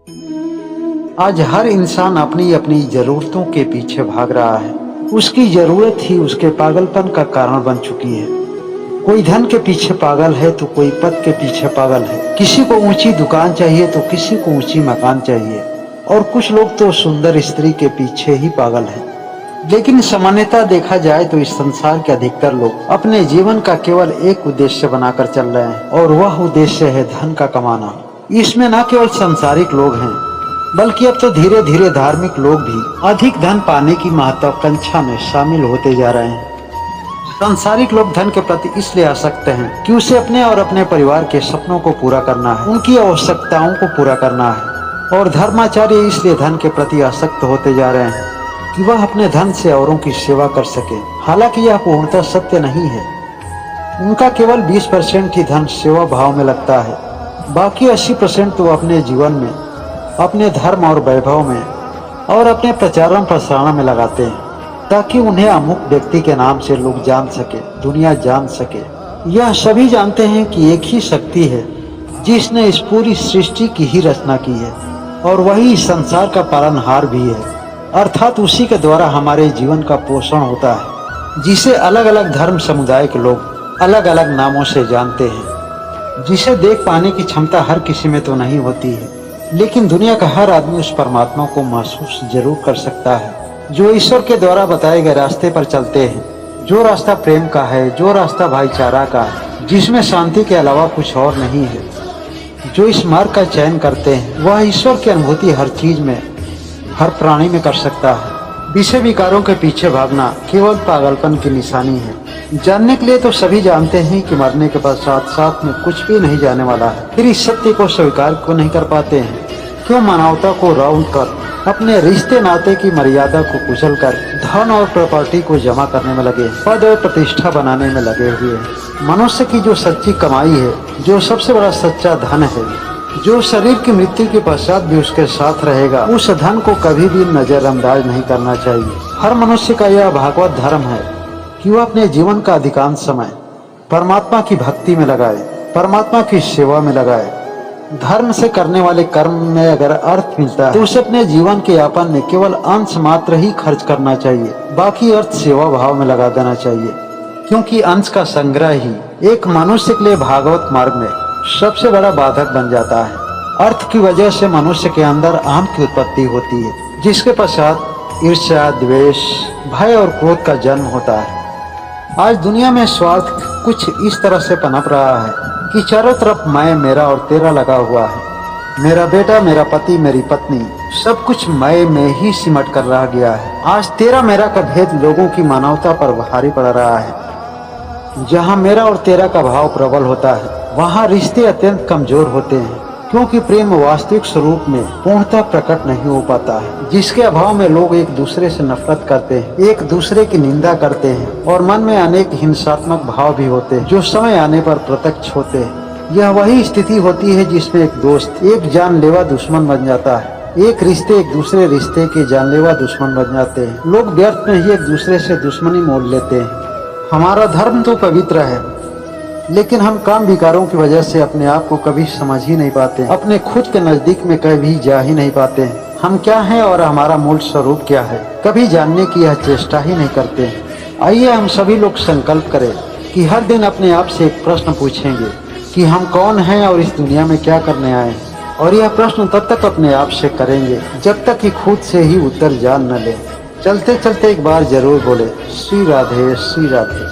आज हर इंसान अपनी अपनी जरूरतों के पीछे भाग रहा है। उसकी जरूरत ही उसके पागलपन का कारण बन चुकी है। कोई धन के पीछे पागल है तो कोई पद के पीछे पागल है। किसी को ऊंची दुकान चाहिए तो किसी को ऊंची मकान चाहिए, और कुछ लोग तो सुंदर स्त्री के पीछे ही पागल है। लेकिन सामान्यतः देखा जाए तो इस संसार के अधिकतर लोग अपने जीवन का केवल एक उद्देश्य बनाकर चल रहे हैं, और वह उद्देश्य है धन का कमाना। इसमें न केवल सांसारिक लोग हैं, बल्कि अब तो धीरे धीरे धार्मिक लोग भी अधिक धन पाने की महत्वाकांक्षा में शामिल होते जा रहे हैं। सांसारिक लोग धन के प्रति इसलिए आसक्त हैं कि उसे अपने और अपने परिवार के सपनों को पूरा करना है, उनकी आवश्यकताओं को पूरा करना है। और धर्माचार्य इसलिए धन के प्रति आसक्त होते जा रहे हैं कि वह अपने धन से औरों की सेवा कर सके। हालांकि यह पूर्णतः सत्य नहीं है। उनका केवल 20% ही धन सेवा भाव में लगता है, बाकी 80% तो अपने जीवन में, अपने धर्म और वैभव में और अपने प्रचारण प्रसारण में लगाते हैं, ताकि उन्हें अमुक व्यक्ति के नाम से लोग जान सके, दुनिया जान सके। यह सभी जानते हैं कि एक ही शक्ति है जिसने इस पूरी सृष्टि की ही रचना की है, और वही इस संसार का पालनहार भी है। अर्थात उसी के द्वारा हमारे जीवन का पोषण होता है, जिसे अलग अलग धर्म समुदाय के लोग अलग अलग नामों से जानते हैं, जिसे देख पाने की क्षमता हर किसी में तो नहीं होती है, लेकिन दुनिया का हर आदमी उस परमात्मा को महसूस जरूर कर सकता है, जो ईश्वर के द्वारा बताए गए रास्ते पर चलते हैं। जो रास्ता प्रेम का है, जो रास्ता भाईचारा का है, जिसमें शांति के अलावा कुछ और नहीं है। जो इस मार्ग का चयन करते हैं, वह ईश्वर की अनुभूति हर चीज में, हर प्राणी में कर सकता है। विषय विकारों के पीछे भागना केवल पागलपन की निशानी है। जानने के लिए तो सभी जानते हैं कि मरने के पश्चात साथ में कुछ भी नहीं जाने वाला है, फिर इस सत्य को स्वीकार क्यों नहीं कर पाते हैं? क्यों मानवता को राउंड कर, अपने रिश्ते नाते की मर्यादा को कुचल कर धन और प्रॉपर्टी को जमा करने में लगे, पद और प्रतिष्ठा बनाने में लगे हुए हैं। मनुष्य की जो सच्ची कमाई है, जो सबसे बड़ा सच्चा धन है, जो शरीर की मृत्यु के पश्चात भी उसके साथ रहेगा, उस धन को कभी भी नजरअंदाज नहीं करना चाहिए। हर मनुष्य का यह भागवत धर्म है कि वह अपने जीवन का अधिकांश समय परमात्मा की भक्ति में लगाए, परमात्मा की सेवा में लगाए। धर्म से करने वाले कर्म में अगर अर्थ मिलता है तो उसे अपने जीवन के यापन में केवल अंश मात्र ही खर्च करना चाहिए, बाकी अर्थ सेवा भाव में लगा देना चाहिए, क्योंकि अंश का संग्रह ही एक मनुष्य के लिए भागवत मार्ग में सबसे बड़ा बाधक बन जाता है। अर्थ की वजह से मनुष्य के अंदर अहम की उत्पत्ति होती है, जिसके पश्चात ईर्ष्या, द्वेष, भय और क्रोध का जन्म होता है। आज दुनिया में स्वार्थ कुछ इस तरह से पनप रहा है कि चारों तरफ मैं, मेरा और तेरा लगा हुआ है। मेरा बेटा, मेरा पति, मेरी पत्नी, सब कुछ मैं में ही सिमट कर रह गया है। आज तेरा मेरा का भेद लोगों की मानवता पर भारी पड़ रहा है। जहाँ मेरा और तेरा का भाव प्रबल होता है, वहाँ रिश्ते अत्यंत कमजोर होते हैं, क्योंकि प्रेम वास्तविक स्वरूप में पूर्णतः प्रकट नहीं हो पाता है, जिसके अभाव में लोग एक दूसरे से नफरत करते हैं, एक दूसरे की निंदा करते हैं, और मन में अनेक हिंसात्मक भाव भी होते हैं, जो समय आने पर प्रत्यक्ष होते हैं। यह वही स्थिति होती है जिसमें एक दोस्त एक जानलेवा दुश्मन बन जाता है, एक रिश्ते एक दूसरे रिश्ते के जानलेवा दुश्मन बन जाते हैं। लोग व्यर्थ में ही एक दूसरे से दुश्मनी मोल लेते हैं। हमारा धर्म तो पवित्र है, लेकिन हम काम विकारों की वजह से अपने आप को कभी समझ ही नहीं पाते, अपने खुद के नजदीक में कभी जा ही नहीं पाते हैं। हम क्या हैं और हमारा मूल स्वरूप क्या है, कभी जानने की यह चेष्टा ही नहीं करते हैं। आइए हम सभी लोग संकल्प करें कि हर दिन अपने आप से एक प्रश्न पूछेंगे कि हम कौन हैं और इस दुनिया में क्या करने आए हैं। और यह प्रश्न तब तक अपने आप से करेंगे जब तक कि खुद से ही उत्तर जान न ले। चलते चलते एक बार जरूर बोले, श्री राधे श्री राधे।